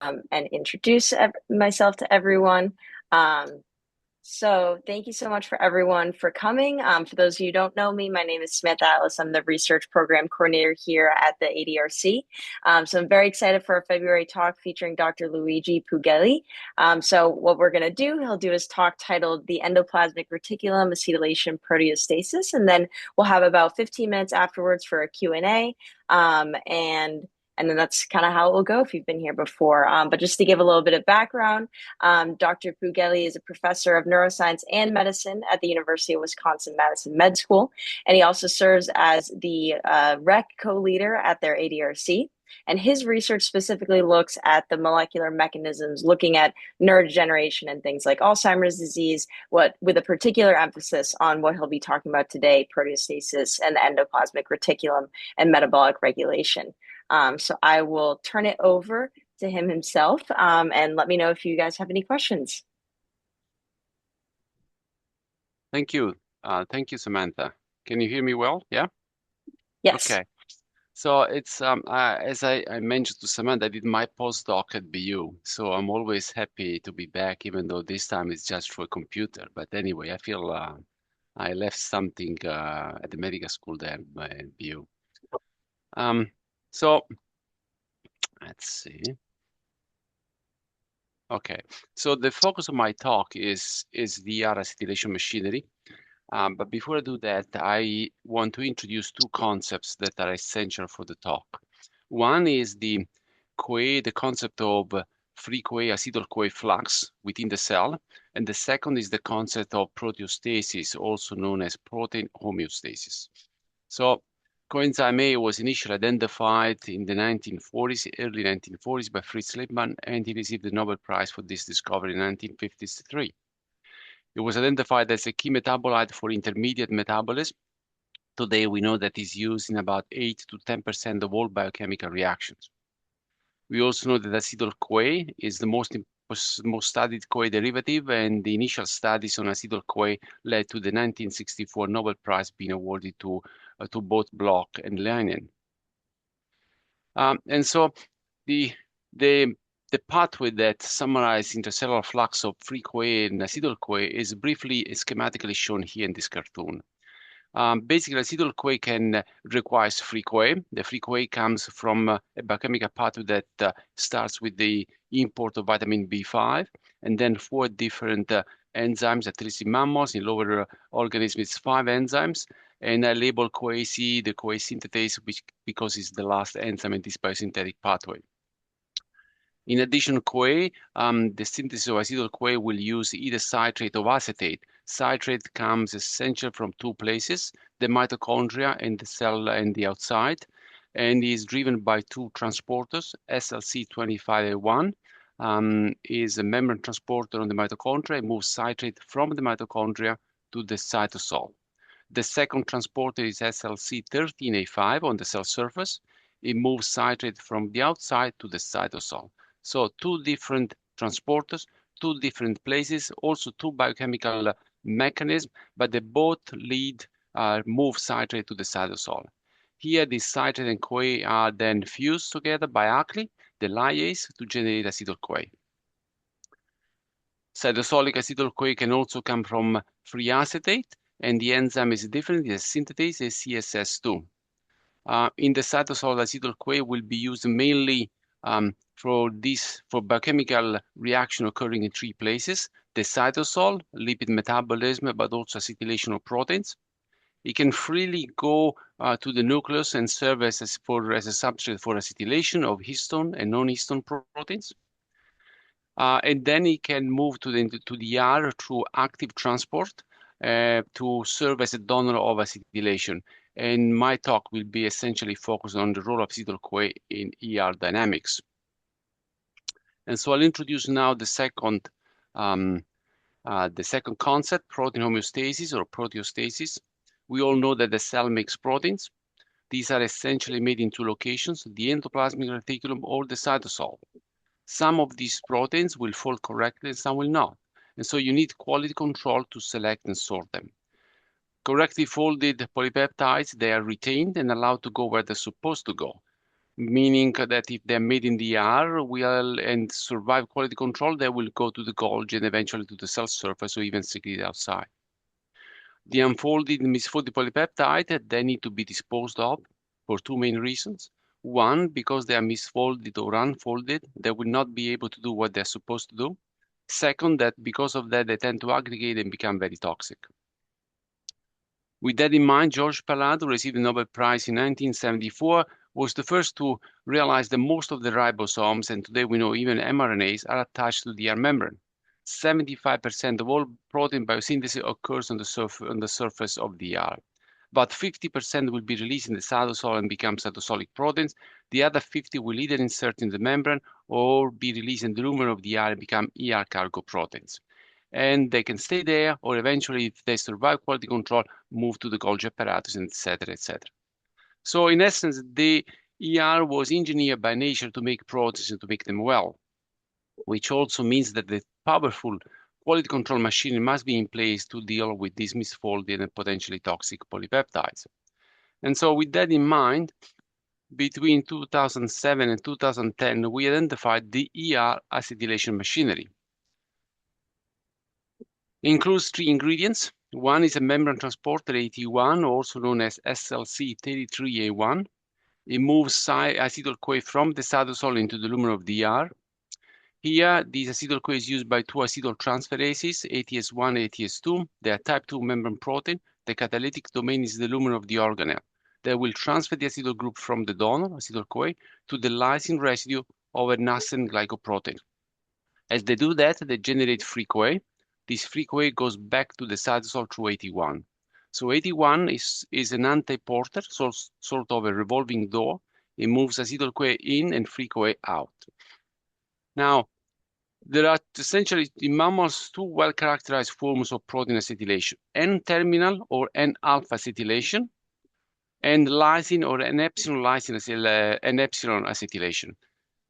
and introduce myself to everyone. Um, so thank you so much for everyone for coming. For those of you who don't know me, my name is Samantha Atlas. I'm the research program coordinator here at the ADRC. So I'm very excited for our February talk featuring Dr. Luigi Puglielli. So what we're going to do, he'll do his talk titled The Endoplasmic Reticulum Acetylation Proteostasis, and then we'll have about 15 minutes afterwards for a Q&A. And then that's kind of how it will go if you've been here before. But just to give a little bit of background, Dr. Puglielli is a professor of neuroscience and medicine at the University of Wisconsin-Madison Med School, and he also serves as the REC co-leader at their ADRC. And his research specifically looks at the molecular mechanisms, looking at neurodegeneration and things like Alzheimer's disease, with a particular emphasis on what he'll be talking about today, proteostasis and the endoplasmic reticulum and metabolic regulation. So I will turn it over to him himself, and let me know if you guys have any questions. Thank you. Thank you, Samantha. Can you hear me well? Yeah? Yes. Okay. So it's as I mentioned to Samantha, I did my postdoc at BU. So I'm always happy to be back, even though this time it's just for a computer. But anyway, I feel I left something at the medical school there at BU. So let's see. Okay. So the focus of my talk is VR acetylation machinery. But before I do that, I want to introduce two concepts that are essential for the talk. One is the concept of free CoA acetyl-CoA flux within the cell, and the second is the concept of proteostasis, also known as protein homeostasis. So coenzyme A was initially identified in the 1940s, early 1940s by Fritz Lippmann, and he received the Nobel Prize for this discovery in 1953. It was identified as a key metabolite for intermediate metabolism. Today, we know that it's used in about 8 to 10% of all biochemical reactions. We also know that acetyl-CoA is the most studied CoA derivative, and the initial studies on acetyl-CoA led to the 1964 Nobel Prize being awarded to both Bloch and Leinen. And so the the pathway that summarizes intercellular flux of free CoA and acetyl-CoA is briefly schematically shown here in this cartoon. Basically, acetyl-CoA requires free CoA. The free CoA comes from a biochemical pathway that starts with the import of vitamin B5, and then four different enzymes, at least in mammals. In lower organisms, it's 5 enzymes. And I label CoA-C, the CoA synthetase, because it's the last enzyme in this biosynthetic pathway. In addition, CoA, the synthesis of acetyl-CoA will use either citrate or acetate. Citrate comes essentially from two places, the mitochondria and the cell and the outside, and is driven by two transporters. SLC25A1 is a membrane transporter on the mitochondria. It moves citrate from the mitochondria to the cytosol. The second transporter is SLC13A5 on the cell surface. It moves citrate from the outside to the cytosol. So two different transporters, two different places, also two biochemical mechanisms, but they both move citrate to the cytosol. Here, the citrate and CoA are then fused together by ACLY, the lyase, to generate acetyl-CoA. Cytosolic acetyl-CoA can also come from free acetate, and the enzyme is different. The synthetase is CSS2. In the cytosol, acetyl-CoA will be used mainly for biochemical reaction occurring in three places: the cytosol, lipid metabolism, but also acetylation of proteins. It can freely go to the nucleus and serve as a substrate for acetylation of histone and non-histone proteins. And then it can move to the ER through active transport to serve as a donor of acetylation. And my talk will be essentially focused on the role of acetyl-CoA in ER dynamics. And so I'll introduce now the second concept, protein homeostasis or proteostasis. We all know that the cell makes proteins. These are essentially made in two locations, the endoplasmic reticulum or the cytosol. Some of these proteins will fold correctly and some will not. And so you need quality control to select and sort them. Correctly folded polypeptides, they are retained and allowed to go where they're supposed to go. meaning that if they're made in the ER and survive quality control, they will go to the Golgi and eventually to the cell surface or even secreted outside. The unfolded and misfolded polypeptide, they need to be disposed of for two main reasons. One, because they are misfolded or unfolded, they will not be able to do what they're supposed to do. Second, that because of that, they tend to aggregate and become very toxic. With that in mind, George Palade, who received the Nobel Prize in 1974, was the first to realize that most of the ribosomes, and today we know even mRNAs, are attached to the ER membrane. 75% of all protein biosynthesis occurs on the surface of the ER. About 50% will be released in the cytosol and become cytosolic proteins. The other 50 will either insert in the membrane or be released in the lumen of the ER and become ER cargo proteins. And they can stay there, or eventually, if they survive quality control, move to the Golgi apparatus, etc., etc. So, in essence, the ER was engineered by nature to make proteins and to make them well, which also means that the powerful quality control machinery must be in place to deal with these misfolded and potentially toxic polypeptides. And so, with that in mind, between 2007 and 2010, we identified the ER acetylation machinery. It includes three ingredients. One is a membrane transporter AT1, also known as SLC33A1. It moves acetyl-CoA from the cytosol into the lumen of the ER. Here, this acetyl-CoA is used by two acetyl transferases, ATS1 and ATS2. They are type 2 membrane protein. The catalytic domain is the lumen of the organelle. They will transfer the acetyl group from the donor, acetyl-CoA, to the lysine residue of a nascent glycoprotein. As they do that, they generate free CoA. This free CoA goes back to the cytosol through AT1. So AT1 is an anti-porter, sort of a revolving door. It moves acetyl-CoA in and free CoA out. Now, there are essentially in mammals two well-characterized forms of protein acetylation, N-terminal or N-alpha acetylation, and lysine or N-epsilon acetylation.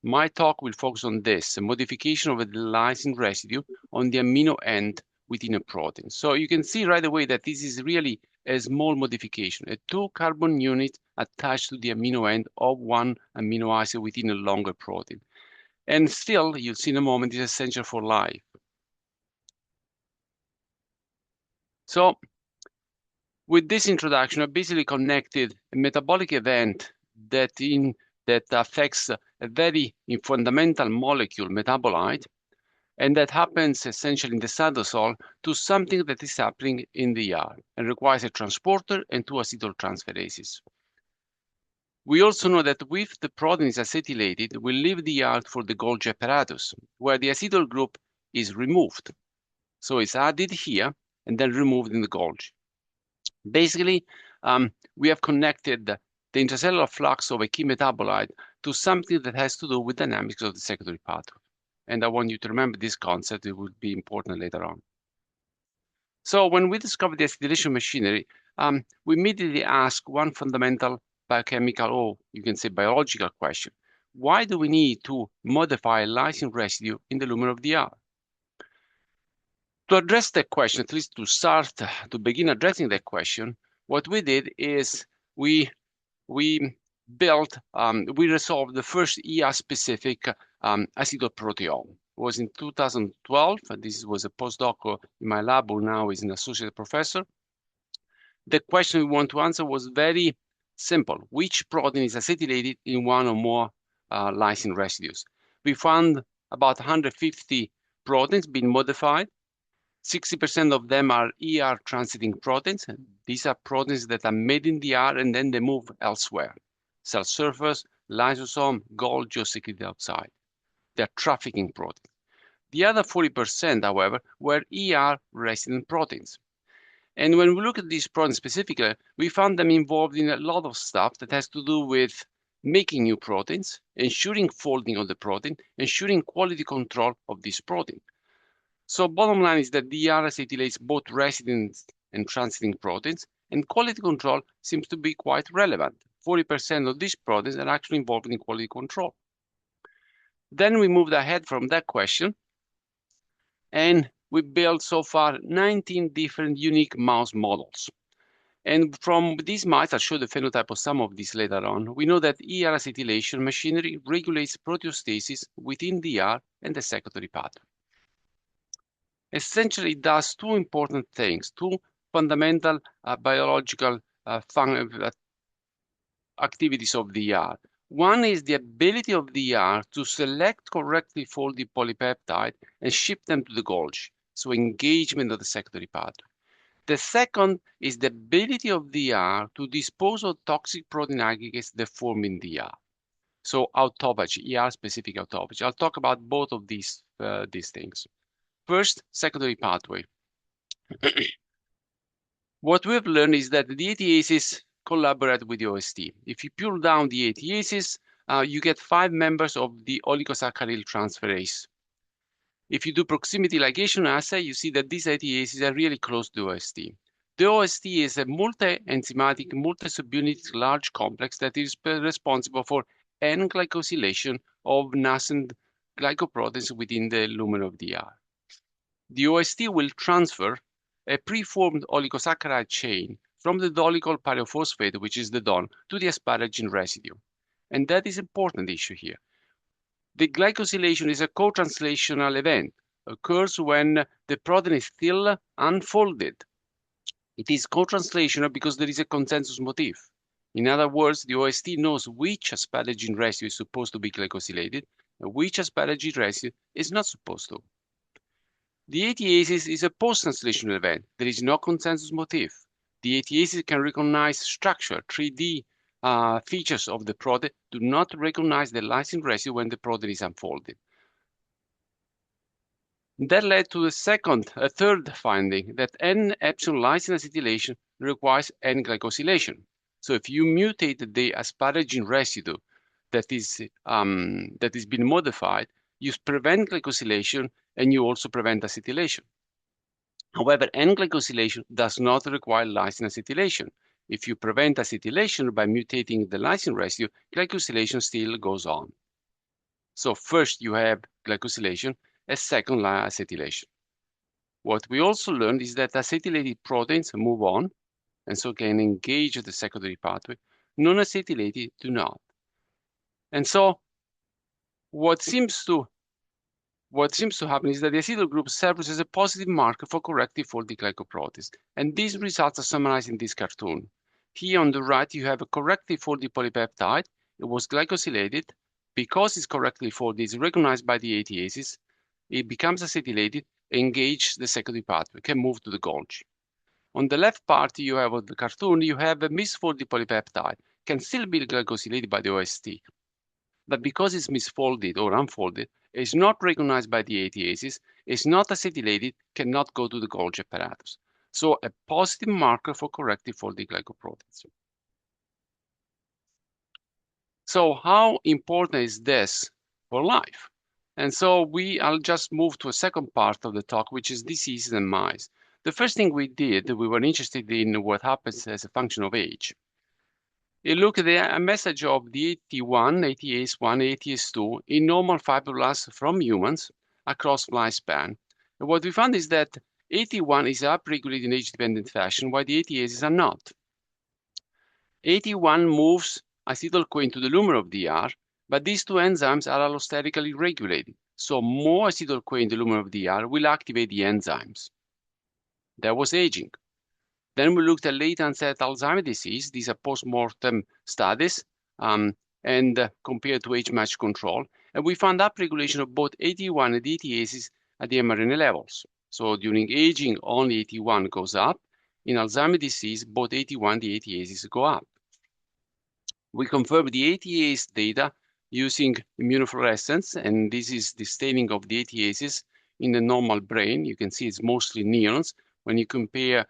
My talk will focus on this, a modification of the lysine residue on the amino end within a protein. So you can see right away that this is really a small modification, a 2-carbon unit attached to the amino end of one amino acid within a longer protein. And still, you'll see in a moment, is essential for life. So with this introduction, I basically connected a metabolic event that affects a very fundamental molecule, metabolite, and that happens essentially in the cytosol to something that is happening in the ER and requires a transporter and two acetyl transferases. We also know that if the protein is acetylated, we leave the ER for the Golgi apparatus, where the acetyl group is removed. So it's added here and then removed in the Golgi. Basically, we have connected the intracellular flux of a key metabolite to something that has to do with dynamics of the secondary pathway. And I want you to remember this concept. It will be important later on. So when we discovered the acetylation machinery, we immediately asked one fundamental biochemical, or you can say biological question. Why do we need to modify lysine residue in the lumen of the ER? To address that question, at least to begin addressing that question, what we did is we resolved the first ER-specific acetyl-proteome. It was in 2012. This was a postdoc in my lab who now is an associate professor. The question we want to answer was very simple. Which protein is acetylated in one or more lysine residues? We found about 150 proteins being modified. 60% of them are ER transiting proteins. These are proteins that are made in the ER and then they move elsewhere. Cell surface, lysosome, Golgi, or secreted outside. They're trafficking proteins. The other 40%, however, were ER resident proteins. And when we look at these proteins specifically, we found them involved in a lot of stuff that has to do with making new proteins, ensuring folding of the protein, ensuring quality control of this protein. So bottom line is that the ER acetylates both resident and transiting proteins, and quality control seems to be quite relevant. 40% of these proteins are actually involved in quality control. Then we moved ahead from that question, and we built so far 19 different unique mouse models. And from these mice, I'll show the phenotype of some of these later on, we know that ER acetylation machinery regulates proteostasis within the ER and the secretory pathway. Essentially, it does two important things, two fundamental biological activities of the ER. One is the ability of the ER to select correctly folded polypeptide and ship them to the Golgi, so engagement of the secondary pathway. The second is the ability of the ER to dispose of toxic protein aggregates that form in the ER. So autophagy, ER-specific autophagy. I'll talk about both of these things. First, secondary pathway. What we've learned is that the ATAses collaborate with the OST. If you pull down the ATAses, you get 5 members of the oligosaccharyl transferase. If you do proximity ligation assay, you see that these ATAses are really close to the OST. The OST is a multi-enzymatic, multi-subunit large complex that is responsible for N-glycosylation of nascent glycoproteins within the lumen of the ER. The OST will transfer a preformed oligosaccharide chain from the dolicol pyrophosphate, which is the DON, to the asparagine residue. And that is an important issue here. The glycosylation is a co-translational event, occurs when the protein is still unfolded. It is co-translational because there is a consensus motif. In other words, the OST knows which asparagine residue is supposed to be glycosylated and which asparagine residue is not supposed to. The ATAses is a post-translational event. There is no consensus motif. The ATAses can recognize structure, 3D features of the protein, do not recognize the lysine residue when the protein is unfolded. That led to a third finding, that N-epsilon lysine acetylation requires N-glycosylation. So if you mutate the asparagine residue that is been modified, you prevent glycosylation and you also prevent acetylation. However, N-glycosylation does not require lysine acetylation. If you prevent acetylation by mutating the lysine residue, glycosylation still goes on. So first you have glycosylation, a second acetylation. What we also learned is that acetylated proteins move on and so can engage the secondary pathway. Non-acetylated do not. And so what seems to happen is that the acetyl group serves as a positive marker for corrective folded glycoproteins. And these results are summarized in this cartoon. Here on the right, you have a correctly folded polypeptide. It was glycosylated. Because it's correctly folded, it's recognized by the ATAses. It becomes acetylated, engages the secondary pathway, can move to the Golgi. On the left part you have of the cartoon, you have a misfolded polypeptide, can still be glycosylated by the OST. But because it's misfolded or unfolded, is not recognized by the ATAses, is not acetylated, cannot go to the Golgi apparatus. So a positive marker for corrective folded glycoproteins. So how important is this for life? And so I'll just move to a second part of the talk, which is diseases in mice. The first thing we did, we were interested in what happens as a function of age. You look at the message of the AT1, ATAS1, ATAS2 in normal fibroblasts from humans across lifespan. And what we found is that AT1 is upregulated in age-dependent fashion, while the ATAses are not. AT1 moves acetyl-CoA into the lumen of the ER, but these two enzymes are allosterically regulated. So more acetyl-CoA in the lumen of the ER will activate the enzymes. That was aging. Then we looked at late onset Alzheimer's disease. These are post-mortem studies and compared to age-matched control. And we found upregulation of both AT1 and ATAses at the mRNA levels. So during aging, only AT1 goes up. In Alzheimer's disease, both AT1 and the ATAses go up. We confirmed the ATAs data using immunofluorescence, and this is the staining of the ATAses in the normal brain. You can see it's mostly neurons. When you compare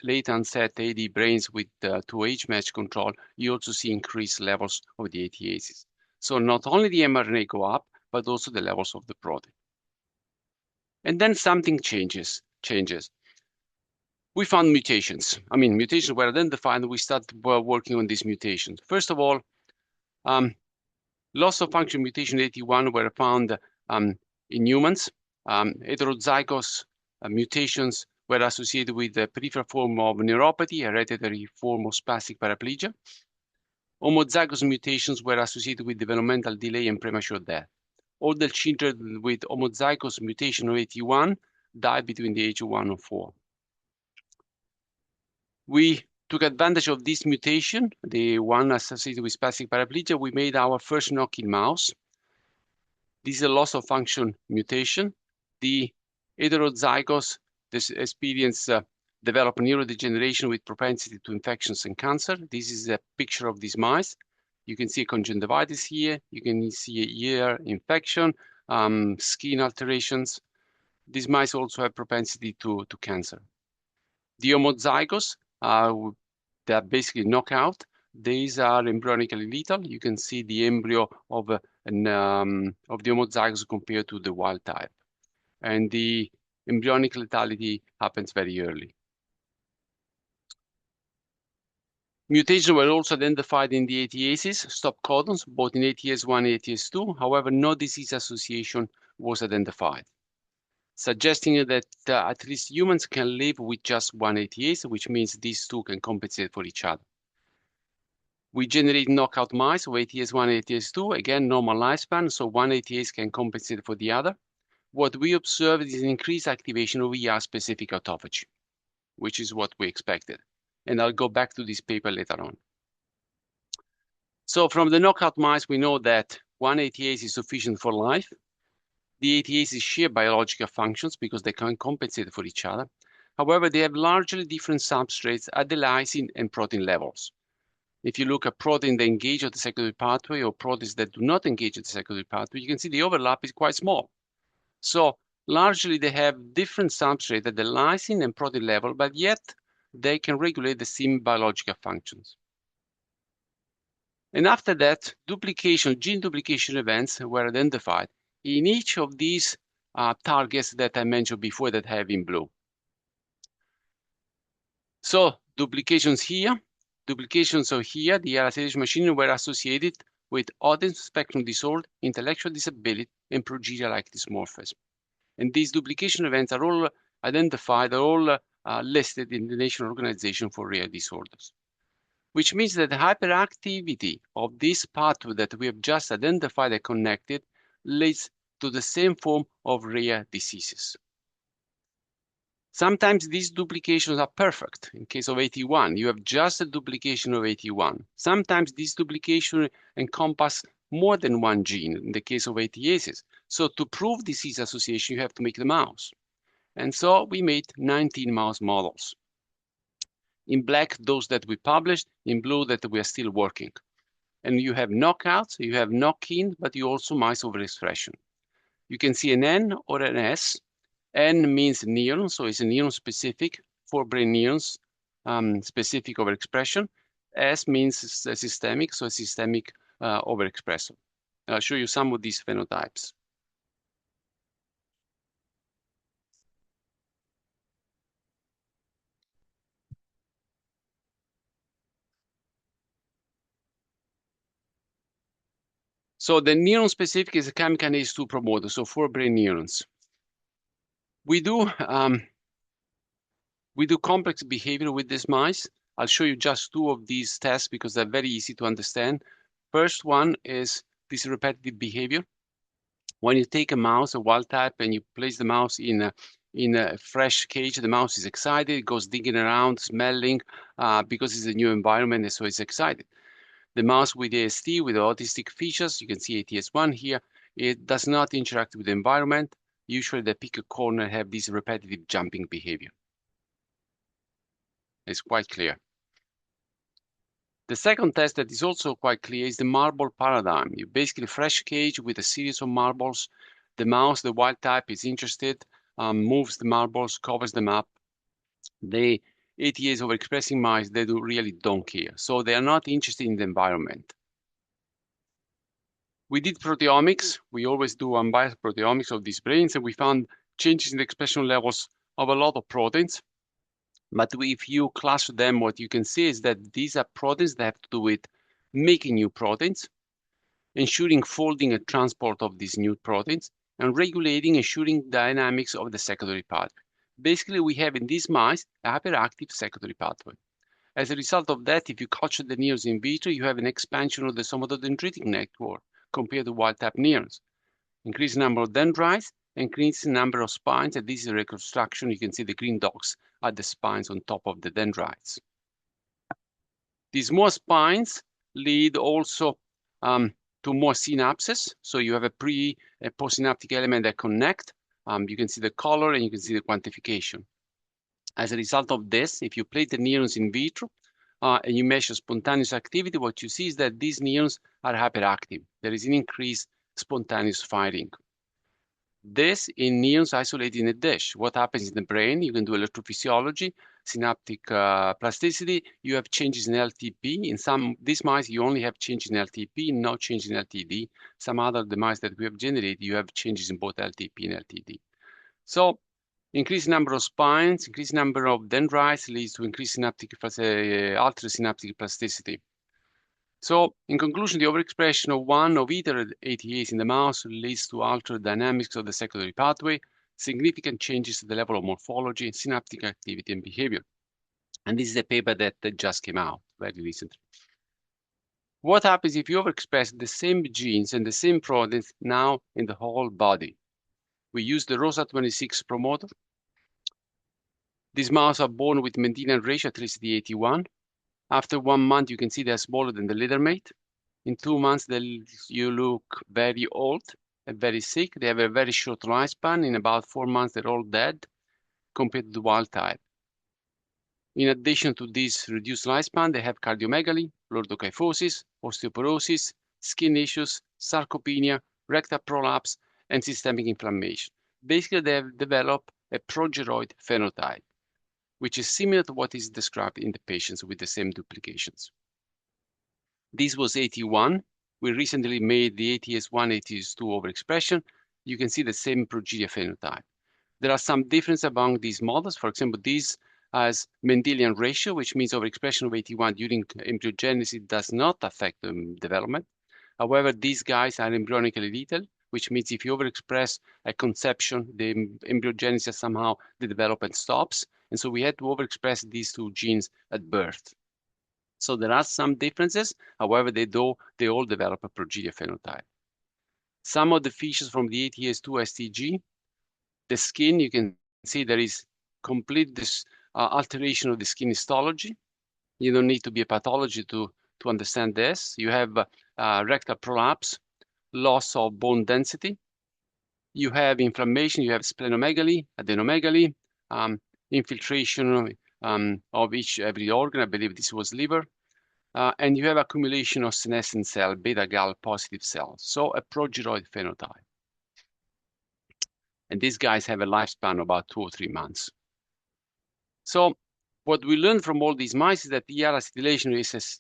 late onset AD brains with to age-matched control, you also see increased levels of the ATAses. So not only the mRNA go up, but also the levels of the protein. And then something changes. We found mutations. Mutations were identified, and we started working on these mutations. First of all, loss of function mutation AT1 were found in humans. Heterozygous mutations were associated with the peripheral form of neuropathy, hereditary form of spastic paraplegia. Homozygous mutations were associated with developmental delay and premature death. All the children with homozygous mutation of AT1 died between the age of 1 and 4. We took advantage of this mutation, the one associated with spastic paraplegia. We made our first knock-in mouse. This is a loss of function mutation. The heterozygous experience develop neurodegeneration with propensity to infections and cancer. This is a picture of these mice. You can see a conjunctivitis here. You can see a ear infection, skin alterations. These mice also have propensity to cancer. The homozygous, they are basically knockout. These are embryonically lethal. You can see the embryo of the homozygous compared to the wild type. And the embryonic lethality happens very early. Mutations were also identified in the ATAses, stop codons, both in ATS1 and ATS2. However, no disease association was identified, suggesting that at least humans can live with just one ATase, which means these two can compensate for each other. We generate knockout mice with ATS1 and ATS2, again, normal lifespan, so one ATase can compensate for the other. What we observed is an increased activation of ER-specific autophagy, which is what we expected. And I'll go back to this paper later on. So from the knockout mice, we know that one ATase is sufficient for life. The ATases share biological functions because they can compensate for each other. However, they have largely different substrates at the lysine and protein levels. If you look at proteins that engage at the secondary pathway or proteins that do not engage at the secondary pathway, you can see the overlap is quite small. So largely they have different substrates at the lysine and protein level, but yet they can regulate the same biological functions. And after that, gene duplication events were identified in each of these targets that I mentioned before that have in blue. So duplications here, duplications of here, the acetylation machinery were associated with autism spectrum disorder, intellectual disability, and progeria-like dysmorphism. And these duplication events are all identified, are all listed in the National Organization for Rare Disorders, which means that the hyperactivity of this pathway that we have just identified and connected leads to the same form of rare diseases. Sometimes these duplications are perfect. In case of AT1, you have just a duplication of AT1. Sometimes these duplications encompass more than one gene in the case of ATases. So to prove disease association, you have to make the mouse. And so we made 19 mouse models. In black, those that we published, in blue that we are still working. And you have knockouts, you have knock-in, but you also mice overexpression. You can see an N or an S. N means neuron, so it's a neuron specific, forebrain neurons, specific overexpression. S means systemic, so a systemic overexpressor. I'll show you some of these phenotypes. So the neuron specific is a chemical ACE2 promoter, so forebrain neurons. We do complex behavior with these mice. I'll show you just two of these tests because they're very easy to understand. First one is this repetitive behavior. When you take a mouse, a wild type, and you place the mouse in a fresh cage, the mouse is excited, it goes digging around, smelling, because it's a new environment, and so it's excited. The mouse with ASD, with autistic features, you can see ATS1 here, it does not interact with the environment. Usually they pick a corner and have this repetitive jumping behavior. It's quite clear. The second test that is also quite clear is the marble paradigm. You basically fresh cage with a series of marbles. The mouse, the wild type, is interested, moves the marbles, covers them up. The ATAs overexpressing mice, they really don't care. So they are not interested in the environment. We did proteomics. We always do unbiased proteomics of these brains, and we found changes in the expression levels of a lot of proteins. But if you cluster them, what you can see is that these are proteins that have to do with making new proteins, ensuring folding and transport of these new proteins, and regulating, ensuring dynamics of the secondary pathway. Basically, we have in these mice a hyperactive secondary pathway. As a result of that, if you culture the neurons in vitro, you have an expansion of the somatodendritic network compared to wild-type neurons. Increase the number of dendrites, increase the number of spines, and this is a reconstruction. You can see the green dots are the spines on top of the dendrites. These more spines lead also to more synapses. So you have a postsynaptic element that connect. You can see the color and you can see the quantification. As a result of this, if you plate the neurons in vitro and you measure spontaneous activity, what you see is that these neurons are hyperactive. There is an increased spontaneous firing. This in neurons isolated in a dish. What happens in the brain? You can do electrophysiology, synaptic plasticity. You have changes in LTP. In some these mice, you only have changes in LTP, no change in LTD. Some other the mice that we have generated, you have changes in both LTP and LTD. So increased number of spines, increased number of dendrites leads to increased altered synaptic plasticity. So, in conclusion, the overexpression of one of either ATAs in the mouse leads to altered dynamics of the secondary pathway, significant changes at the level of morphology, synaptic activity, and behavior. And this is a paper that just came out very recently. What happens if you overexpress the same genes and the same proteins now in the whole body? We use the ROSA26 promoter. These mouse are born with Mendelian ratio at least the 81. After 1 month, you can see they're smaller than the litter mate. In 2 months, you look very old and very sick. They have a very short lifespan. In about 4 months, they're all dead compared to the wild type. In addition to this reduced lifespan, they have cardiomegaly, lordokyphosis, osteoporosis, skin issues, sarcopenia, rectal prolapse, and systemic inflammation. Basically, they have developed a progeroid phenotype, which is similar to what is described in the patients with the same duplications. This was 81. We recently made the ATS1, ATS2 overexpression. You can see the same progeria phenotype. There are some differences among these models. For example, this has Mendelian ratio, which means overexpression of AT1 during embryogenesis does not affect development. However, these guys are embryonically lethal, which means if you overexpress at conception, the embryogenesis somehow the development stops. And so we had to overexpress these two genes at birth. So there are some differences. However, they all develop a progeria phenotype. Some of the features from the ATS2 STG, the skin, you can see there is complete alteration of the skin histology. You don't need to be a pathology to understand this. You have rectal prolapse, loss of bone density. You have inflammation, you have splenomegaly, adenomegaly, infiltration of every organ. I believe this was liver. And you have accumulation of senescent cell, beta-gal positive cells. So a progeroid phenotype. And these guys have a lifespan of about 2 or 3 months. So what we learned from all these mice is that ER acetylation is as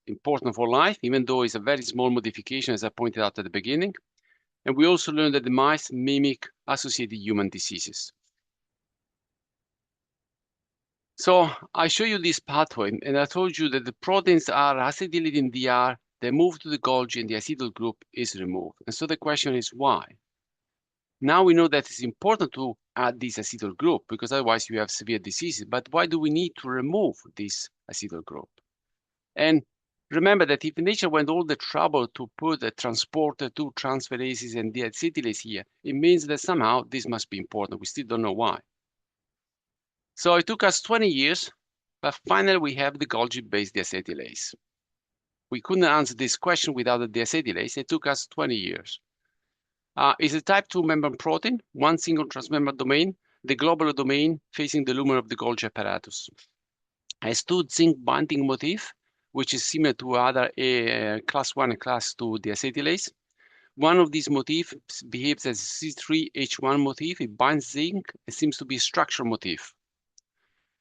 important for life, even though it's a very small modification, as I pointed out at the beginning. And we also learned that the mice mimic associated human diseases. So I show you this pathway, and I told you that the proteins are acetylated in DR, they move to the Golgi, and the acetyl group is removed. And so the question is why? Now we know that it's important to add this acetyl group because otherwise you have severe diseases. But why do we need to remove this acetyl group? And remember that if nature went all the trouble to put a transporter to transferases and deacetylase here, it means that somehow this must be important. We still don't know why. So it took us 20 years, but finally we have the Golgi-based deacetylase. We couldn't answer this question without the deacetylase. It took us 20 years. It's a type 2 membrane protein, one single transmembrane domain, the globular domain facing the lumen of the Golgi apparatus. Has 2 zinc binding motif, which is similar to other class 1 and class 2 deacetylase. One of these motifs behaves as a C3H1 motif. It binds zinc. It seems to be a structural motif.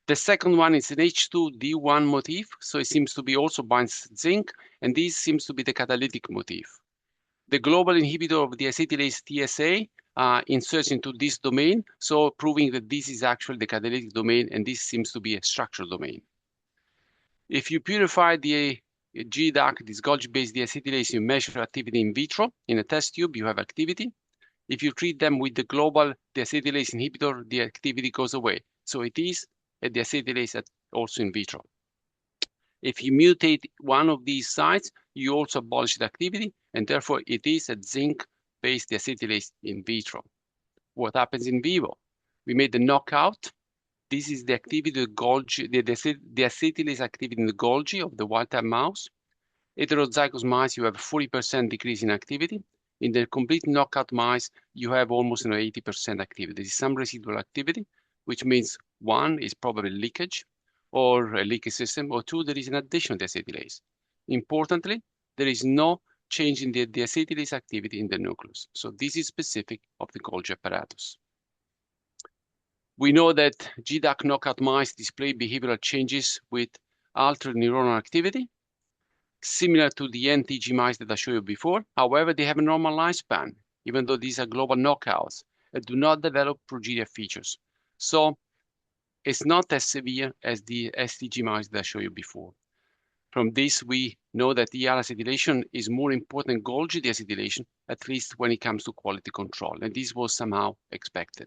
The second one is an H2D1 motif, so it seems to be also binds zinc, and this seems to be the catalytic motif. The global inhibitor of the acetylase TSA inserts into this domain, so proving that this is actually the catalytic domain, and this seems to be a structural domain. If you purify the GDAC, this Golgi-based deacetylase, you measure activity in vitro. In a test tube, you have activity. If you treat them with the global deacetylase inhibitor, the activity goes away. So it is a deacetylase also in vitro. If you mutate one of these sites, you also abolish the activity, and therefore it is a zinc-based deacetylase in vitro. What happens in vivo? We made the knockout. This is the activity, the Golgi, the acetylase activity in the Golgi of the wild-type mouse. Heterozygous mice, you have a 40% decrease in activity. In the complete knockout mice, you have almost an 80% activity. There is some residual activity, which means one is probably leakage or a leaky system, or two, there is an addition of the acetylase. Importantly, there is no change in the acetylase activity in the nucleus. So this is specific of the Golgi apparatus. We know that GDAC knockout mice display behavioral changes with altered neuronal activity, similar to the NTG mice that I showed you before. However, they have a normal lifespan, even though these are global knockouts, and do not develop progeria features. So it's not as severe as the STG mice that I showed you before. From this, we know that ER acetylation is more important than Golgi deacetylation, at least when it comes to quality control, and this was somehow expected.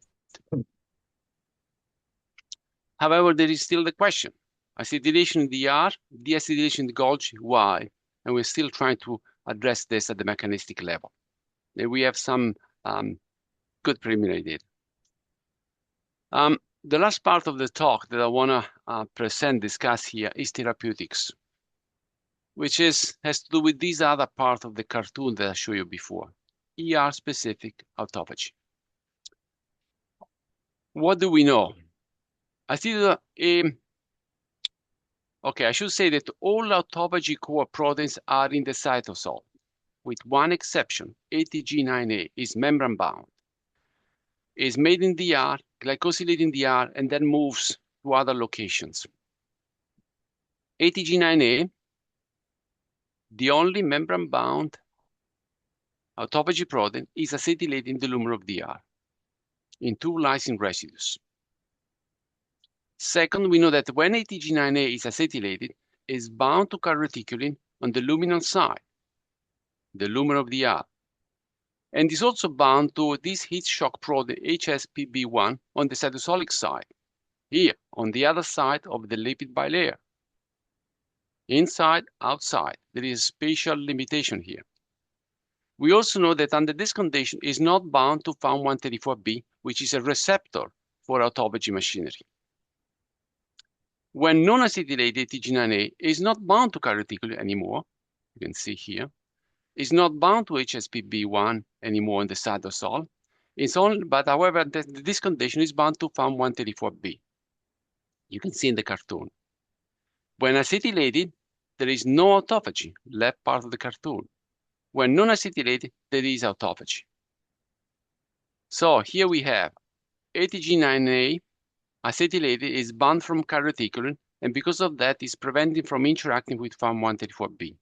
However, there is still the question. Acetylation in the ER, deacetylation in the Golgi, why? And we're still trying to address this at the mechanistic level. And we have some good preliminary data. The last part of the talk that I want to discuss here is therapeutics, which has to do with this other part of the cartoon that I showed you before, ER-specific autophagy. What do we know? Okay, I should say that all autophagy core proteins are in the cytosol, with one exception. ATG9A is membrane bound, is made in the ER, glycosylated in the ER, and then moves to other locations. ATG9A, the only membrane bound autophagy protein, is acetylated in the lumen of the ER in two lysine residues. Second, we know that when ATG9A is acetylated, it is bound to calreticulin on the luminal side, the lumen of the ER, and is also bound to this heat shock protein HSPB1 on the cytosolic side, here on the other side of the lipid bilayer. Inside, outside, there is a spatial limitation here. We also know that under this condition is not bound to FAM134B, which is a receptor for autophagy machinery. When non-acetylated ATG9A is not bound to calreticulin anymore, you can see here, is not bound to HSPB1 anymore in the cytosol. It's only, but however, this condition is bound to FAM134B. You can see in the cartoon. When acetylated, there is no autophagy, left part of the cartoon. When non-acetylated, there is autophagy. So here we have ATG9A acetylated is bound from calreticulin, and because of that is prevented from interacting with FAM134B.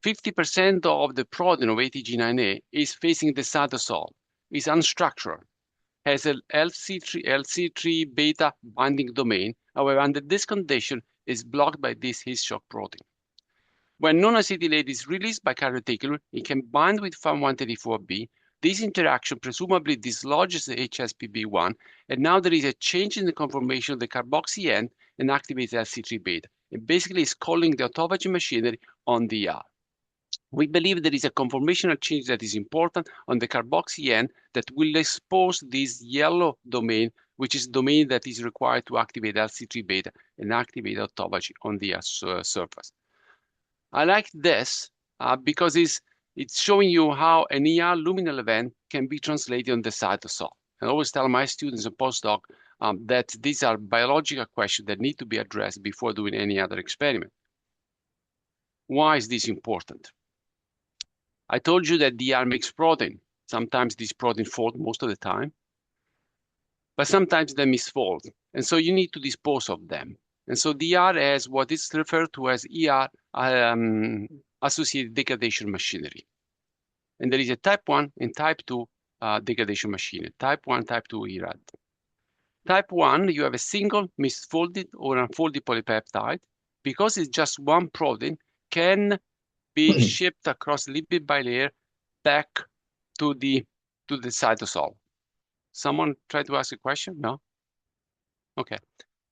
50% of the protein of ATG9A is facing the cytosol, is unstructured, has a LC3 beta binding domain, however, under this condition is blocked by this heat shock protein. When non-acetylated is released by calreticulin, it can bind with FAM134B. This interaction presumably dislodges the HSPB1, and now there is a change in the conformation of the carboxy end and activates LC3 beta. It basically is calling the autophagy machinery on the ER. We believe there is a conformational change that is important on the carboxy end that will expose this yellow domain, which is the domain that is required to activate LC3 beta and activate autophagy on the surface. I like this because it's showing you how an ER luminal event can be translated on the cytosol. I always tell my students and postdoc that these are biological questions that need to be addressed before doing any other experiment. Why is this important? I told you that the ER makes protein. Sometimes these proteins fold most of the time, but sometimes they misfold. And so you need to dispose of them. And so the ER has what is referred to as ER associated degradation machinery. And there is a type 1 and type 2 degradation machinery. Type 1, type 2 ERAD. Type 1, you have a single misfolded or unfolded polypeptide. Because it's just one protein, can be shipped across lipid bilayer back to the to the cytosol. Someone try to ask a question? No? Okay.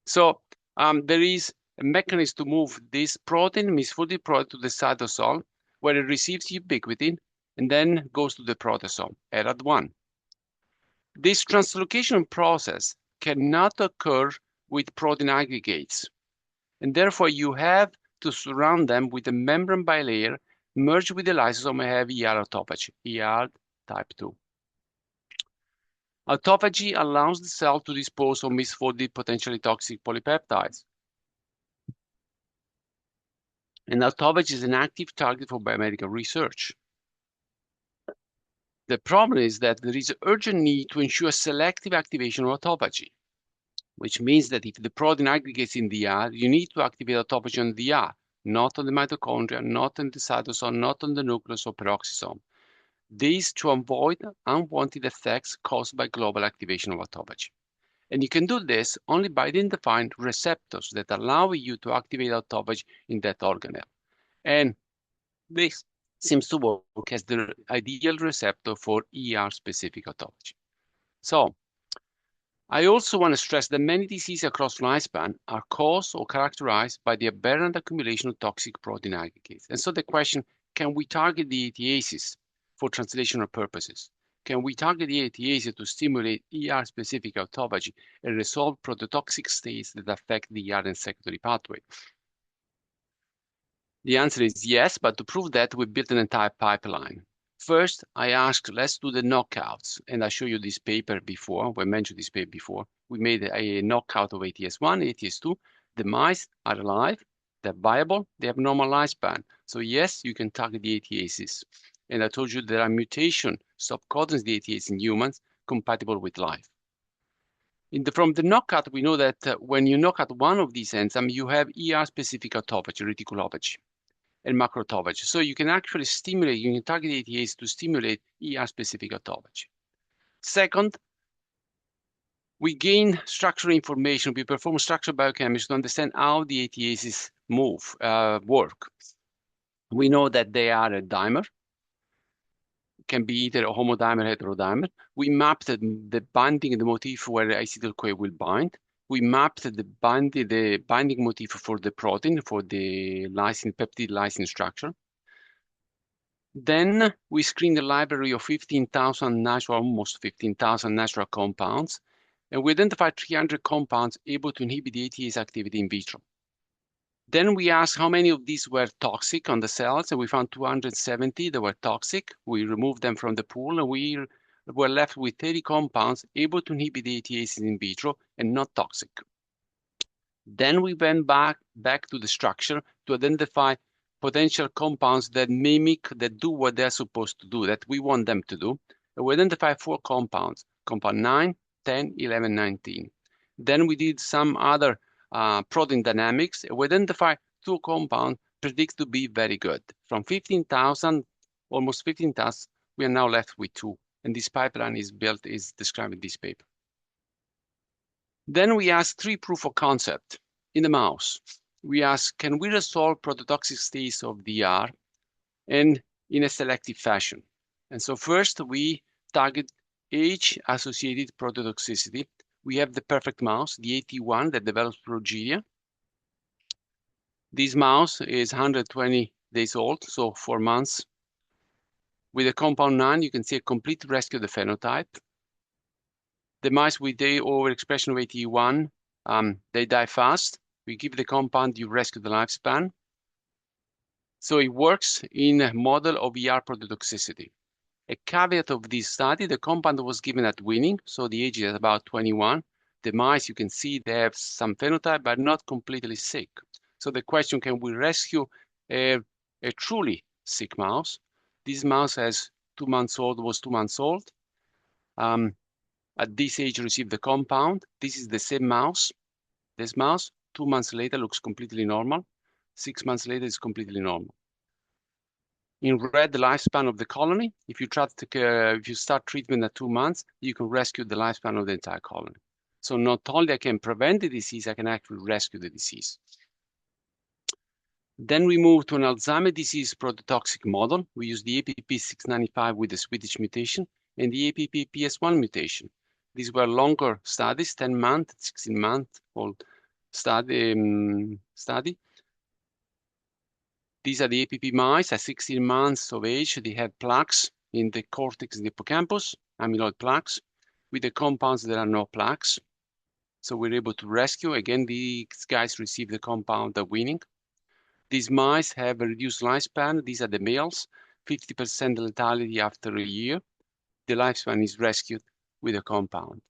So there is a mechanism to move this protein, misfolded protein, to the cytosol, where it receives ubiquitin and then goes to the proteasome, ARAD1. This translocation process cannot occur with protein aggregates, and therefore you have to surround them with a membrane bilayer merged with the lysosome and have ER autophagy, ER type 2. Autophagy allows the cell to dispose of misfolded potentially toxic polypeptides. And autophagy is an active target for biomedical research. The problem is that there is an urgent need to ensure selective activation of autophagy, which means that if the protein aggregates in the ER, you need to activate autophagy on the ER, not on the mitochondria, not on the cytosol, not on the nucleus or peroxisome. This to avoid unwanted effects caused by global activation of autophagy. And you can do this only by identifying receptors that allow you to activate autophagy in that organelle. And this seems to work as the ideal receptor for ER-specific autophagy. So, I also want to stress that many diseases across lifespan are caused or characterized by the aberrant accumulation of toxic protein aggregates. And so the question, can we target the ATAses for translational purposes? Can we target the ATAses to stimulate ER-specific autophagy and resolve prototoxic states that affect the ER and secondary pathway? The answer is yes, but to prove that, we built an entire pipeline. First, I asked, let's do the knockouts. And I showed you this paper before. We mentioned this paper before. We made a knockout of ATS1, ATS2. The mice are alive. They're viable. They have normal lifespan. So yes, you can target the ATAses. And I told you there are mutation subcodons the ATAs in humans compatible with life. From the knockout, we know that when you knock out one of these enzymes, you have ER-specific autophagy, reticulophagy, and macroautophagy. So you can actually stimulate, you can target ATAs to stimulate ER-specific autophagy. Second, we gain structural information. We perform structural biochemistry to understand how the ATAs work. We know that they are a dimer, can be either a homodimer or heterodimer. We mapped the binding, the motif where acetyl-CoA will bind. We mapped the binding motif for the protein, for the lysine, peptide lysine structure. Then we screen the library of 15,000 natural, almost 15,000 natural compounds, and we identified 300 compounds able to inhibit the ATA's activity in vitro. Then we asked how many of these were toxic on the cells, and we found 270 that were toxic. We removed them from the pool, and we were left with 30 compounds able to inhibit the ATAs in vitro and not toxic. Then we went back to the structure to identify potential compounds that mimic, that do what they're supposed to do, that we want them to do. And we identified 4 compounds, compound 9, 10, 11, 19. Then we did some other protein dynamics. We identified 2 compounds predict to be very good. From 15,000, almost 15,000, we are now left with 2. And this pipeline is described in this paper. Then we asked 3 proof of concept in the mouse. We asked, can we resolve prototoxic states of the ER and in a selective fashion? And so first we target age-associated prototoxicity. We have the perfect mouse, the AT1 that develops progeria. This mouse is 120 days old, so 4 months. With a compound 9, you can see a complete rescue of the phenotype. The mice with the overexpression of AT1, they die fast. We give the compound, you rescue the lifespan. So it works in a model of ER prototoxicity. A caveat of this study, the compound was given at weaning, so the age is about 21. The mice, you can see they have some phenotype, but not completely sick. So the question, can we rescue a truly sick mouse? This mouse was 2 months old. At this age, received the compound. This is the same mouse. This mouse, 2 months later, looks completely normal. 6 months later, it's completely normal. In red, the lifespan of the colony. If you start treatment at 2 months, you can rescue the lifespan of the entire colony. So not only I can prevent the disease, I can actually rescue the disease. Then we move to an Alzheimer's disease prototoxic model. We use the APP695 with the Swedish mutation. and the APP-PS1 mutation. These were longer studies, 10-month, 16-month old study. These are the APP mice at 16 months of age. They had plaques in the cortex and the hippocampus, amyloid plaques. With the compounds, there are no plaques. So we're able to rescue. Again, these guys receive the compound they're weaning. These mice have a reduced lifespan. These are the males, 50% lethality after a year. The lifespan is rescued with a compound.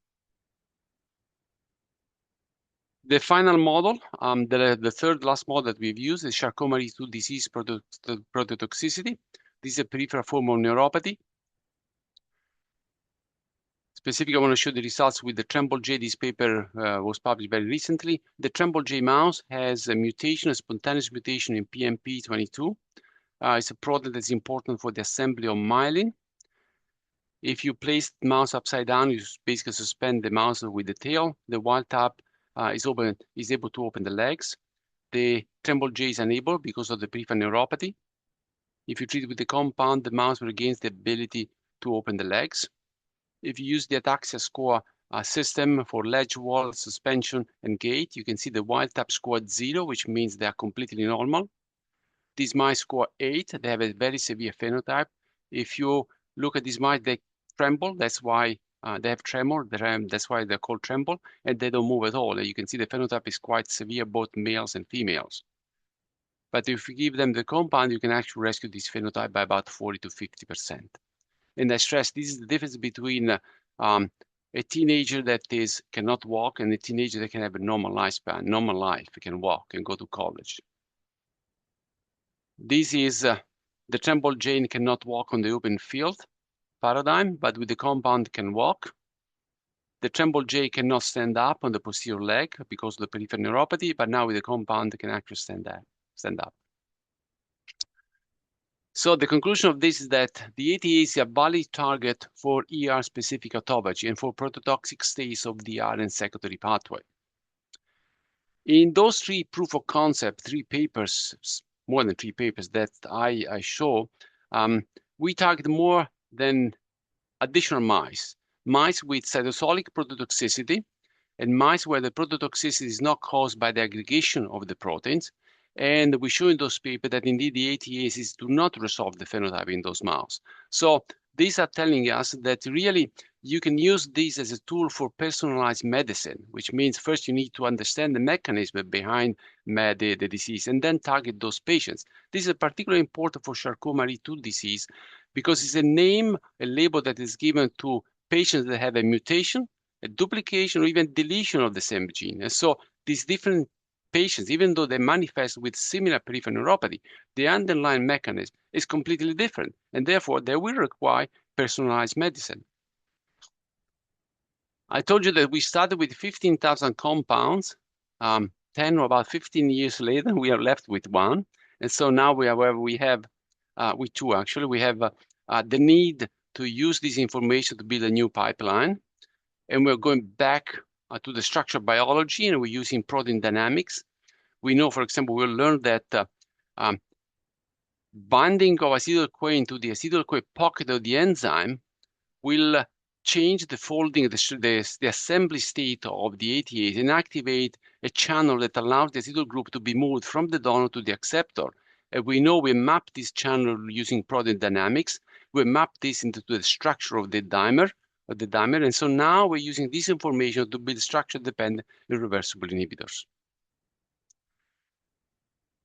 The final model, the third last model that we've used is Charcot-Marie-Tooth disease prototoxicity. This is a peripheral form of neuropathy. Specifically, I want to show the results with the Tremble J. This paper was published very recently. The Tremble J mouse has a mutation, a spontaneous mutation in PMP22. It's a protein that's important for the assembly of myelin. If you place the mouse upside down, you basically suspend the mouse with the tail. The wild type is able to open the legs. The Tremble J is unable because of the peripheral neuropathy. If you treat it with the compound, the mouse regains the ability to open the legs. If you use the ataxia score system for ledge wall, suspension, and gait, you can see the wild type score at 0, which means they are completely normal. These mice score 8. They have a very severe phenotype. If you look at these mice, they tremble. That's why they have tremor. That's why they're called tremble, and they don't move at all. You can see the phenotype is quite severe, both males and females. But if you give them the compound, you can actually rescue this phenotype by about 40 to 50%. And I stress this is the difference between a teenager that cannot walk and a teenager that can have a normal lifespan, normal life, can walk and go to college. This is the Tremble Jane cannot walk on the open field paradigm, but with the compound can walk. The Tremble J cannot stand up on the posterior leg because of the peripheral neuropathy, but now with the compound it can actually stand up. So the conclusion of this is that the ATA is a valid target for ER-specific autophagy and for prototoxic states of the RNA secretory pathway. In those three proof of concept, three papers, more than three papers that I show, we target more than additional mice with cytosolic prototoxicity, and mice where the prototoxicity is not caused by the aggregation of the proteins. And we show in those papers that indeed the ATAs do not resolve the phenotype in those mice. So these are telling us that really you can use this as a tool for personalized medicine, which means first you need to understand the mechanism behind the disease and then target those patients. This is particularly important for Charcot-Marie-Tooth disease because it's a name, a label that is given to patients that have a mutation, a duplication, or even deletion of the same gene. And so these different patients, even though they manifest with similar peripheral neuropathy, the underlying mechanism is completely different, and therefore they will require personalized medicine. I told you that we started with 15,000 compounds. 10 or about 15 years later, we are left with one. And so now we are where we have, with two actually, we have the need to use this information to build a new pipeline. And we're going back to the structural biology, and we're using protein dynamics. We know, for example, we learned that binding of acetyl-CoA into the acetyl-CoA pocket of the enzyme will change the folding, the assembly state of the ATAs and activate a channel that allows the acetyl group to be moved from the donor to the acceptor. And we know we map this channel using protein dynamics. We map this into the structure of the dimer, and so now we're using this information to build structure-dependent irreversible inhibitors.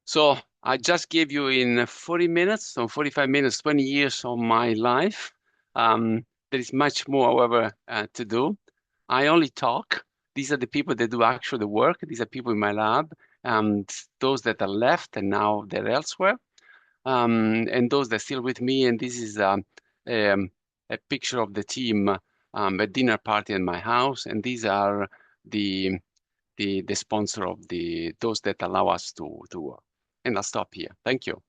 So I just gave you in 40 minutes or 45 minutes, 20 years of my life. There is much more, however, to do. I only talk. These are the people that do actually the work. These are people in my lab, and those that are left and now they're elsewhere, and those that are still with me. And this is a picture of the team a dinner party in my house. And these are the sponsor of those that allow us to work. And I'll stop here. Thank you.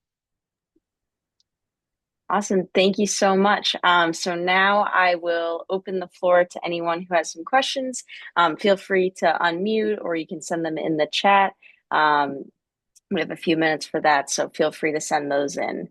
Awesome. Thank you so much. So now I will open the floor to anyone who has some questions. Feel free to unmute or you can send them in the chat. We have a few minutes for that, so feel free to send those in.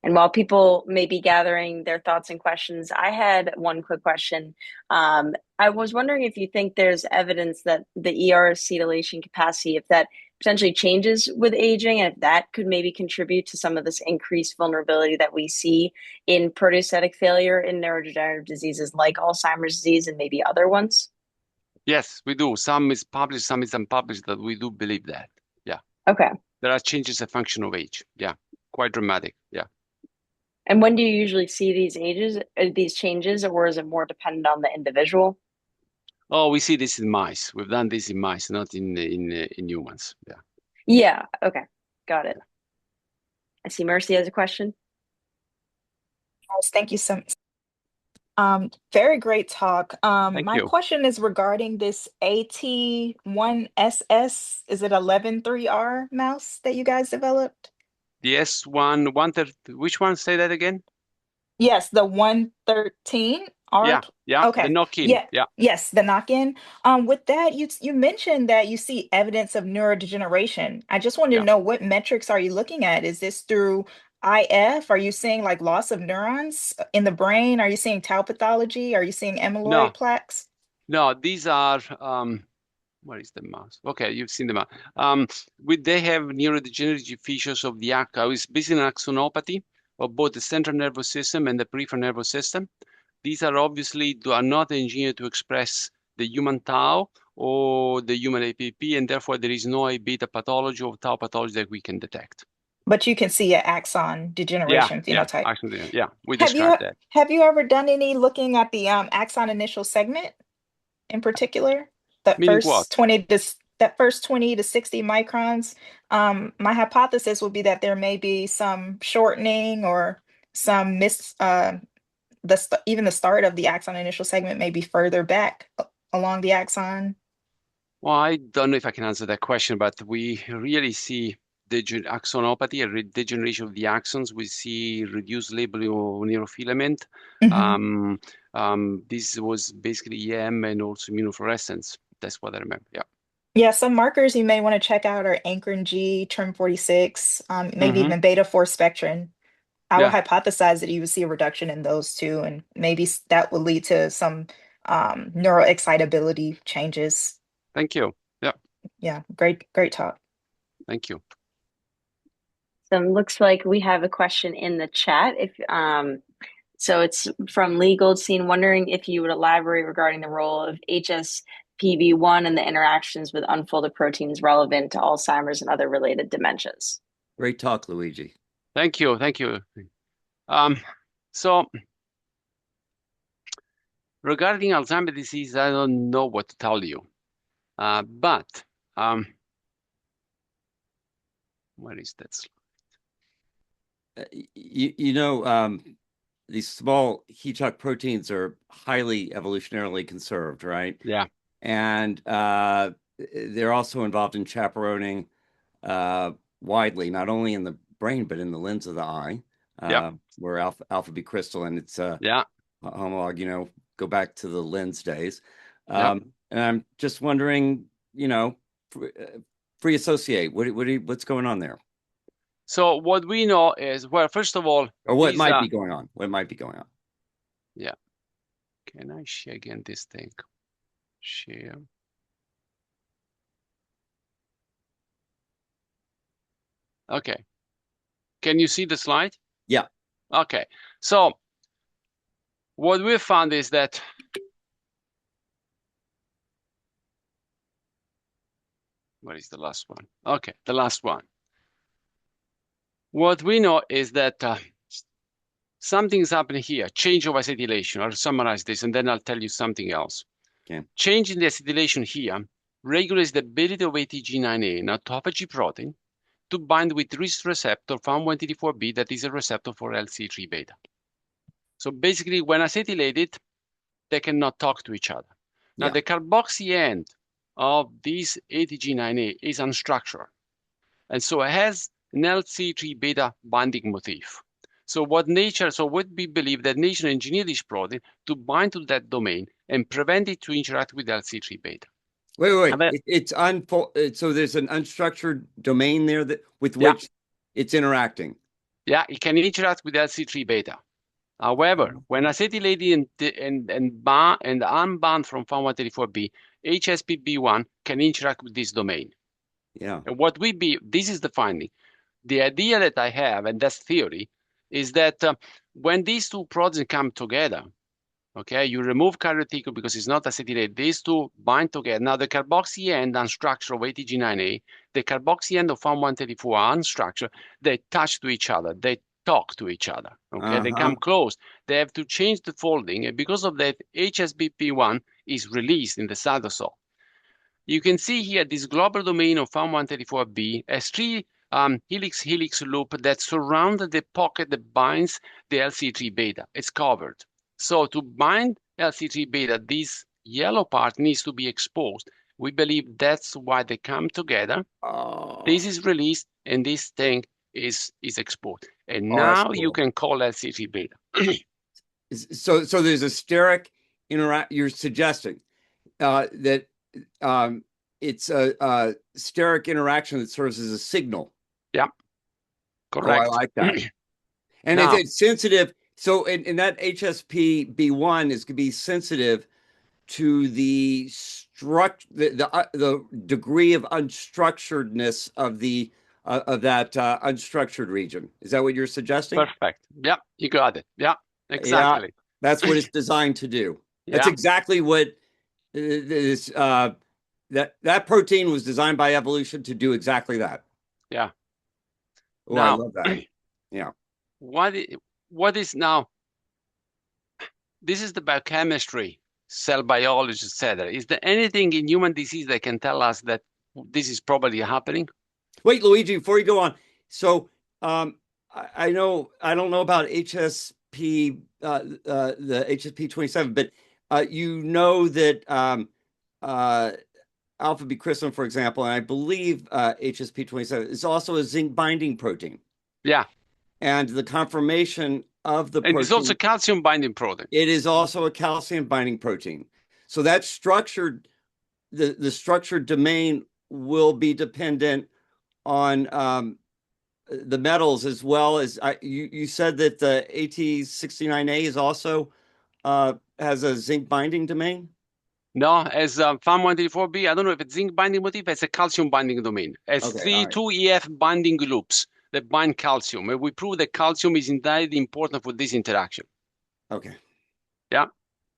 And while people may be gathering their thoughts and questions, I had one quick question. I was wondering if you think there's evidence that the ER acetylation capacity, if that potentially changes with aging, and if that could maybe contribute to some of this increased vulnerability that we see in proteostatic failure in neurodegenerative diseases like Alzheimer's disease and maybe other ones. Yes, we do. Some is published, some is unpublished, but we do believe that. Yeah. Okay. There are changes a function of age. Yeah. Quite dramatic. Yeah. And when do you usually see these changes, or is it more dependent on the individual? Oh, we see this in mice. We've done this in mice, not in humans. Yeah. Yeah. Okay. Got it. I see Mercy has a question. Yes, thank you so much. Very great talk. Thank My you. question is regarding this AT1SS, is it 113R mouse that you guys developed? The S1, which one? Say that again? Yes, the 113R. Yeah, yeah, the Okay. knock-in. Yeah. Yeah, Yes, the knock-in. With that, you mentioned that you see evidence of neurodegeneration. I just wanted to yeah. know, what metrics are you looking at? Is this through IF? Are you seeing like loss of neurons in the brain? Are you seeing tau pathology? Are you seeing amyloid No, plaques? no, these are where is the mouse? Okay, you've seen the mouse. They have neurodegenerative features of the it's basically an axonopathy of both the central nervous system and the peripheral nervous system. These are are not engineered to express the human tau or the human APP, and therefore there is no A beta pathology or tau pathology that we can detect. But you can see an axon Yeah, degeneration yeah, phenotype. actually, yeah, we Have you described that. have you ever done any looking at the axon initial segment in particular? That Meaning what? first 20 to 60 microns. My hypothesis would be that there may be some shortening or some even the start of the axon initial segment may be further back along the axon. Well, I don't know if I can answer that question, but we really see axonopathy, a degeneration of the axons. We see reduced labeling of neurofilament. Mhm. Um, this was basically EM and also immunofluorescence. That's what I remember. Yeah. Yeah, some markers you may want to check out are ankyrin G, TREM46, maybe Hmm. even beta 4 spectrin. I would Yeah. hypothesize that you would see a reduction in those two, and maybe that would lead to some neuroexcitability changes. Thank you. Yeah. Yeah, great talk. Thank you. So it looks like we have a question in the chat. If so, it's from Lee Goldstein, wondering if you would elaborate regarding the role of HSPV1 and the interactions with unfolded proteins relevant to Alzheimer's and other related dementias. Great talk, Luigi. Thank you. Thank you. Um, so regarding Alzheimer's disease, I don't know what to tell you. But where is that slide? You know, these small heat shock proteins are highly evolutionarily conserved, right? Yeah. And they're also involved in chaperoning widely, not only in the brain, but in the lens of the eye, Yeah. where alpha B crystal and its Yeah. homologue, go back to the lens days. Yeah. And I'm just wondering, free associate, what's going on there? So what we know is, well, first of all, Or what these might be going on? What might be going on? Yeah. Can I share again this thing? Share. Okay. Can you see the slide? Yeah. Okay. So what we found is that where is the last one? Okay, the last one. What we know is that something's happening here. Change of acetylation. I'll summarize this and then I'll tell you something else. Okay. Change in the acetylation here regulates the ability of ATG9A, an autophagy protein, to bind with RISC receptor found 184B that is a receptor for LC3 beta. So basically, when acetylated, they cannot talk to each other. Now, Yeah. the carboxy end of this ATG9A is unstructured. And so it has an LC3 beta binding motif. So what we believe that nature engineered this protein to bind to that domain and prevent it to interact with LC3 beta. Wait. It's so there's an unstructured domain there with which it's interacting. Yeah, it can interact with LC3 beta. However, when acetylated and unbound from FAM134B, HSPB1 can interact with this domain. Yeah. And this is the finding. The idea that I have, and that's theory, is that when these two proteins come together, okay, you remove carryoticle because it's not acetylated. These two bind together. Now, the carboxy end unstructured of ATG9A, the carboxy end of FAM134 are unstructured. They touch to each other. They talk to each other. Okay, they come close. They have to change the folding, and because of that, HSBP1 is released in the cytosol. You can see here this global domain of FAM134B has three helix loop that surround the pocket that binds the LC3 beta. It's covered. So to bind LC3 beta, this yellow part needs to be exposed. We believe that's why they come together. Oh, This is released, and this thing is exposed. And that's now you cool. can call LC3 beta. So there's a steric interact. You're suggesting that it's a steric interaction that serves as a signal. Yeah, Oh, I correct. like that. And Now, it's sensitive. So in that HSPB1 is going to be sensitive to the the degree of unstructuredness of that unstructured region. Is that what you're suggesting? perfect. Yeah, you got it. Yeah, exactly. Yeah, that's what it's designed to do. That's Yeah. exactly what this that protein was designed by evolution to do exactly that. Yeah. Oh, Now, I love that. Yeah. What is now? This is the biochemistry, cell biology, etc. Is there anything in human disease that can tell us that this is probably happening? Wait, Luigi, before you go on. So I know I don't know about HSP the HSP 27, but you know that alpha B crystalline, for example, and I believe HSP 27 is also a zinc binding protein. Yeah. And the conformation of the And protein, it's also calcium binding protein. it is also a calcium binding protein. So that structured the structured domain will be dependent on the metals, as well as you said that the AT69A is also has a zinc binding domain. No, as FAM134B, I don't know if it's zinc binding motif, it's a calcium binding domain. It's Okay, two EF binding loops that bind calcium. And we prove that calcium is entirely important for this interaction. Okay. Yeah.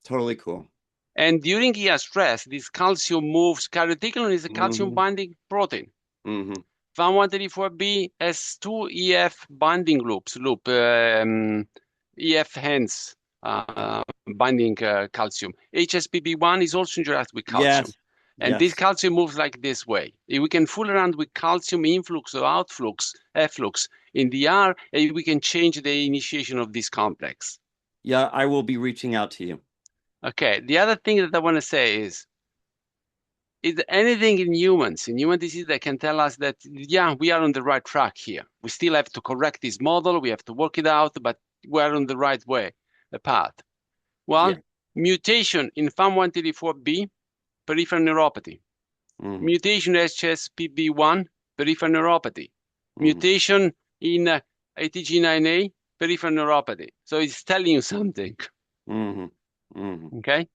Totally cool. And during ER stress, this calcium moves. Carryoticulin is a calcium binding protein. FAM134B has two EF binding loops, EF hands binding calcium. HSPB1 is also interacting with calcium. Yes. And this calcium moves like this way. If we can fool around with calcium influx or outflux, efflux in the R, we can change the initiation of this complex. Yeah, I will be reaching out to you. Okay, the other thing that I want to say is there anything in human disease that can tell us that, yeah, we are on the right track here? We still have to correct this model, we have to work it out, but we're on the right way, the path. Well, mutation in FAM134B, peripheral neuropathy. Mutation HSPB1, peripheral neuropathy. Mutation in ATG9A, peripheral neuropathy. So it's telling you something. Okay?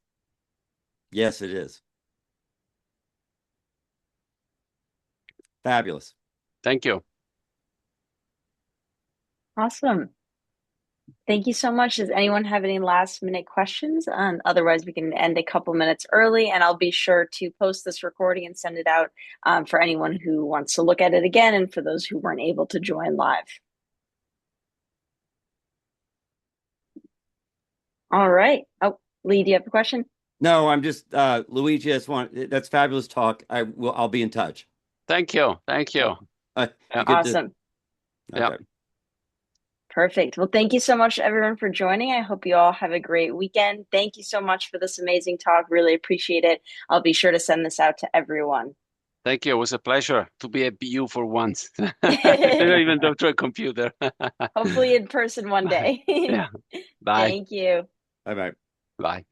Yes, it is. Fabulous. Thank you. Awesome. Thank you so much. Does anyone have any last minute questions? Otherwise, we can end a couple minutes early, and I'll be sure to post this recording and send it out for anyone who wants to look at it again and for those who weren't able to join live. All right. Oh, Lee, do you have a question? No, I'm just Luigi. That's fabulous talk. I'll be in touch. Thank you. Thank you. Awesome. Okay. Perfect. Well, thank you so much, everyone, for joining. I hope you all have a great weekend. Thank you so much for this amazing talk. Really appreciate it. I'll be sure to send this out to everyone. Thank you. It was a pleasure to be at BU for once. Even though through a computer. Hopefully in person one day. Yeah. Bye. Thank you. Bye-bye. Bye.